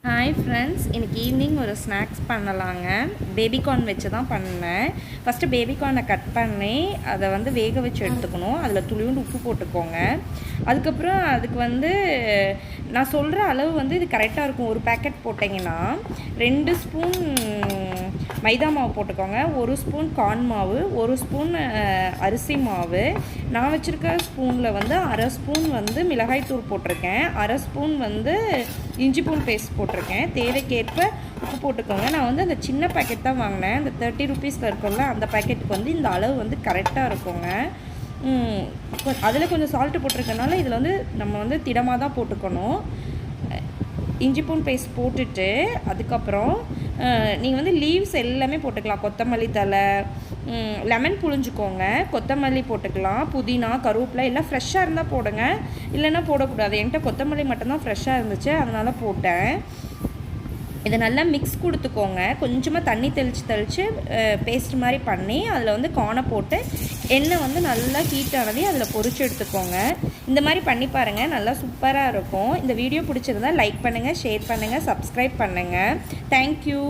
Hi friends, இன்றைக்கி evening ஒரு snacks பண்ணலாங்க. பேபிகார்ன் வச்சு தான் பண்ணேன். ஃபஸ்ட்டு பேபிகார்னை கட் பண்ணி அதை வந்து வேக வச்சு எடுத்துக்கணும். அதில் துளியோண்டு உப்பு போட்டுக்கோங்க. அதுக்கப்புறம் அதுக்கு வந்து நான் சொல்கிற அளவு வந்து இது கரெக்டாக இருக்கும். ஒரு பேக்கெட் போட்டிங்கன்னா 2 ஸ்பூன் மைதா மாவு போட்டுக்கோங்க, 1 ஸ்பூன் கார்ன் மாவு, 1 ஸ்பூன் அரிசி மாவு. நான் வச்சுருக்க ஸ்பூனில் வந்து 1/2 ஸ்பூன் வந்து மிளகாய்த்தூள் போட்டிருக்கேன், 1/2 ஸ்பூன் வந்து இஞ்சி பூண்டு பேஸ்ட் போட்டிருக்கேன். தேவைக்கேற்ப உப்பு போட்டுக்கோங்க. நான் வந்து அந்த சின்ன பேக்கெட் தான் வாங்கினேன். அந்த 30 ருபீஸில் இருக்கும்ல, அந்த பேக்கெட்டுக்கு வந்து இந்த அளவு வந்து கரெக்டாக இருக்குங்க. அதில் கொஞ்சம் சால்ட்டு போட்டிருக்கனால இதில் வந்து நம்ம வந்து திடமாக தான் போட்டுக்கணும். இஞ்சி பூண்டு பேஸ்ட் போட்டுட்டு அதுக்கப்புறம் நீங்கள் வந்து லீவ்ஸ் எல்லாமே போட்டுக்கலாம். கொத்தமல்லி தழை, லெமன் புழிஞ்சுக்கோங்க, கொத்தமல்லி போட்டுக்கலாம், புதினா, கருவேப்பிலை எல்லாம் ஃப்ரெஷ்ஷாக இருந்தால் போடுங்க, இல்லைன்னா போடக்கூடாது. என்கிட்ட கொத்தமல்லி மட்டும்தான் ஃப்ரெஷ்ஷாக இருந்துச்சு, அதனால் போட்டேன். இதை நல்லா மிக்ஸ் கொடுத்துக்கோங்க. கொஞ்சமாக தண்ணி தெளித்து பேஸ்ட் மாதிரி பண்ணி அதில் வந்து கார்னை போட்டு எண்ணெய் வந்து நல்லா ஹீட் ஆனதையும் அதில் பொரிச்சு எடுத்துக்கோங்க. இந்த மாதிரி பண்ணி பாருங்கள், நல்லா சூப்பராக இருக்கும். இந்த வீடியோ பிடிச்சிருந்தா லைக் பண்ணுங்கள், ஷேர் பண்ணுங்கள், சப்ஸ்கிரைப் பண்ணுங்கள். தேங்க்யூ.